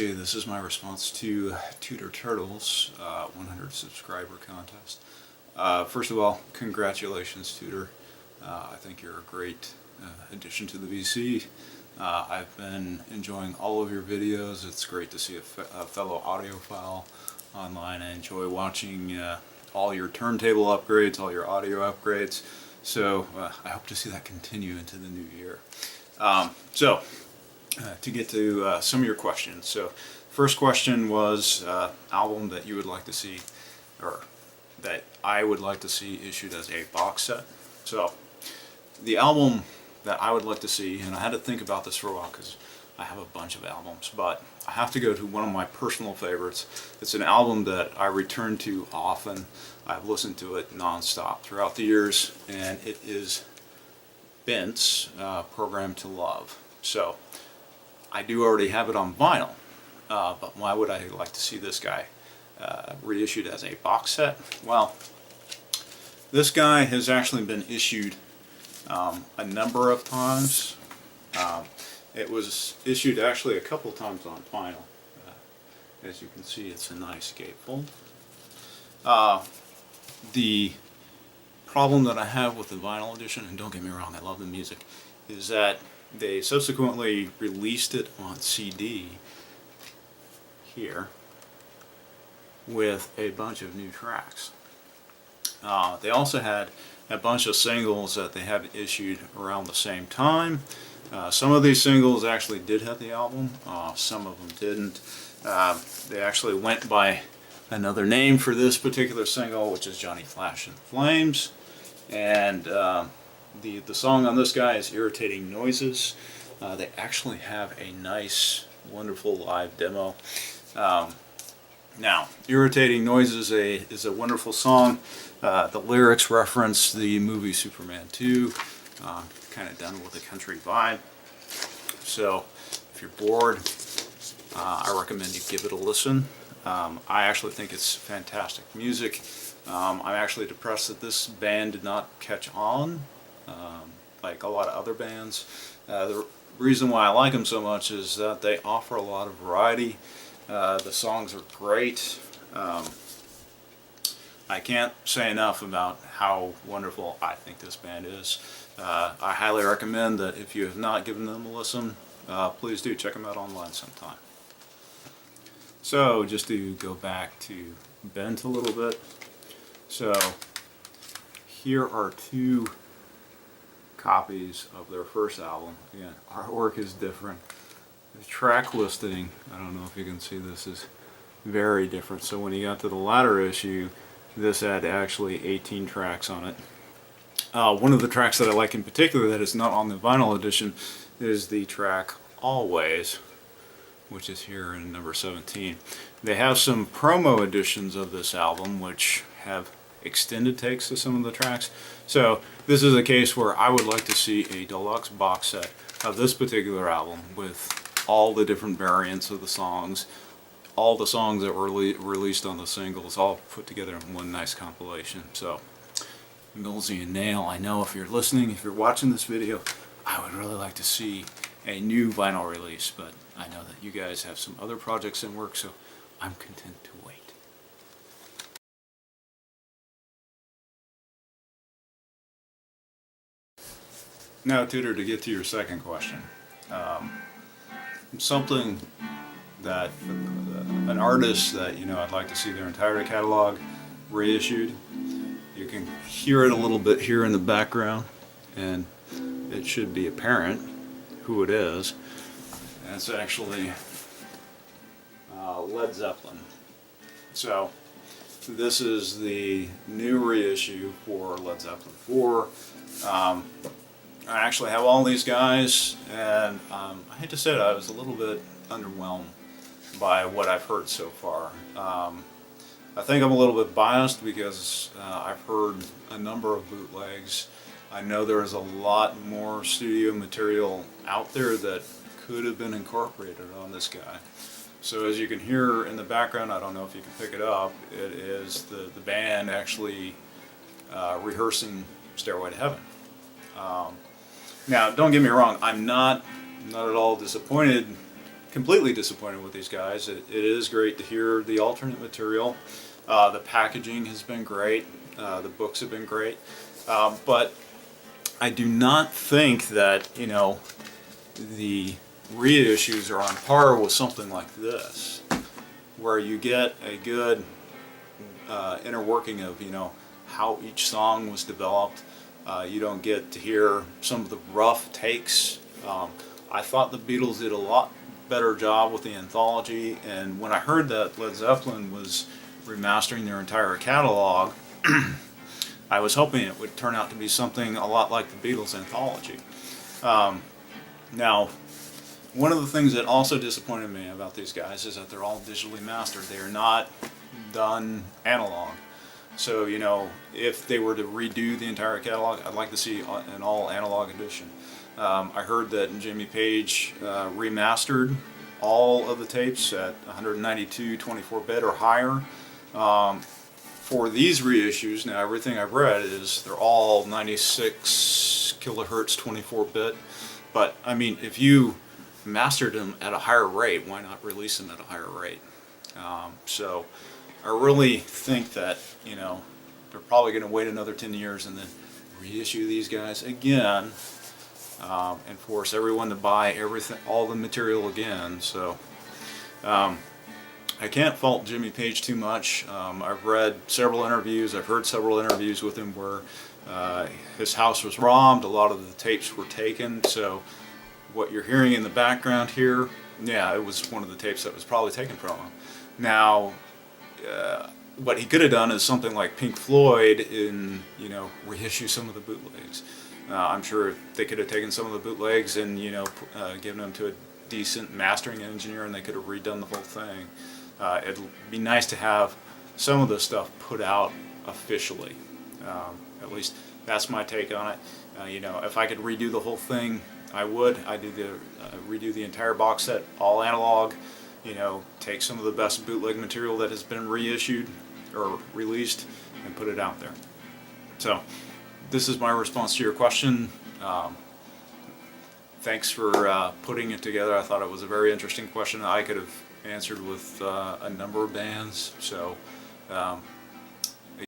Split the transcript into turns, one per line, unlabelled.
Okay, this is my response to Tuturtle's 100 subscriber contest. First of all, congratulations, Tutor. I think you're a great addition to the VC. I've been enjoying all of your videos. It's great to see a fellow audiophile online. I enjoy watching all your turntable upgrades, all your audio upgrades. So I hope to see that continue into the new year. To get to some of your questions. So first question was album that you would like to see, or that I would like to see issued as a box set. So the album that I would like to see, and I had to think about this for a while because I have a bunch of albums, but I have to go to one of my personal favorites. It's an album that I return to often. I've listened to it non-stop throughout the years, and it is Bent's Programmed to Love. So I do already have it on vinyl, but why would I like to see this guy reissued as a box set? Well, this guy has actually been issued a number of times. It was issued actually a couple times on vinyl. As you can see, it's a nice gatefold. The problem that I have with the vinyl edition, and don't get me wrong, I love the music, is that they subsequently released it on CD here with a bunch of new tracks. They also had a bunch of singles that they had issued around the same time. Some of these singles actually did have the album, some of them didn't. They actually went by another name for this particular single, which is Johnny Flash and the Flames. And the song on this guy is Irritating Noises. They actually have a nice, wonderful live demo. Now, Irritating Noises is a wonderful song. The lyrics reference the movie Superman 2, kind of done with a country vibe. So, if you're bored, I recommend you give it a listen. I actually think it's fantastic music. I'm actually depressed that this band did not catch on like a lot of other bands. The reason why I like them so much is that they offer a lot of variety. The songs are great. I can't say enough about how wonderful I think this band is. I highly recommend that if you have not given them a listen, please do check them out online sometime. So just to go back to Bent a little bit. So here are two copies of their first album. Again, artwork is different. The track listing, I don't know if you can see this, is very different. So when you got to the latter issue, this had actually 18 tracks on it. One of the tracks that I like in particular that is not on the vinyl edition is the track Always, which is here in number 17. They have some promo editions of this album which have extended takes of some of the tracks. So this is a case where I would like to see a deluxe box set of this particular album with all the different variants of the songs, all the songs that were released on the singles, all put together in one nice compilation. So Millsy and Nail, I know if you're listening, if you're watching this video, I would really like to see a new vinyl release, but I know that you guys have some other projects in work, so I'm content to wait. Now, Tutor, to get to your second question, something that an artist that I'd like to see their entire catalog reissued. You can hear it a little bit here in the background, and it should be apparent who it is. And it's actually Led Zeppelin. So this is the new reissue for Led Zeppelin 4. I actually have all these guys, and I hate to say it, I was a little bit underwhelmed by what I've heard so far. I think I'm a little bit biased because I've heard a number of bootlegs. I know there's a lot more studio material out there that could have been incorporated on this guy. So as you can hear in the background, I don't know if you can pick it up, it is the band actually rehearsing Stairway to Heaven. Now, don't get me wrong, I'm not at all disappointed completely disappointed with these guys. It is great to hear the alternate material. The packaging has been great. The books have been great. But I do not think that, you know, the reissues are on par with something like this, where you get a good inner working of, you know, how each song was developed. You don't get to hear some of the rough takes. I thought the Beatles did a lot better job with the anthology, and when I heard that Led Zeppelin was remastering their entire catalog, I was hoping it would turn out to be something a lot like the Beatles anthology. Now, one of the things that also disappointed me about these guys is that they're all digitally mastered. They are not done analog. So, you know, if they were to redo the entire catalog, I'd like to see an all analog edition. I heard that Jimmy Page remastered all of the tapes at 192 24-bit or higher. For these reissues, now everything I've read is they're all 96 kilohertz 24-bit. But I mean, if you mastered them at a higher rate, why not release them at a higher rate? So I really think that, you know, they're probably going to wait another 10 years and then reissue these guys again, and force everyone to buy everything, all the material again. So I can't fault Jimmy Page too much. I've read several interviews, I've heard several interviews with him where his house was robbed, a lot of the tapes were taken, so what you're hearing in the background here, yeah, it was one of the tapes that was probably taken from him. Now, what he could have done is something like Pink Floyd in, you know, reissue some of the bootlegs. I'm sure they could have taken some of the bootlegs and, you know, given them to a decent mastering engineer and they could have redone the whole thing. It'd be nice to have some of the stuff put out officially. At least that's my take on it. You know, if I could redo the whole thing, I would. I'd redo the entire box set, all analog. You know, take some of the best bootleg material that has been reissued or released and put it out there. So, this is my response to your question. Thanks for putting it together. I thought it was a very interesting question. I could have answered with a number of bands. So,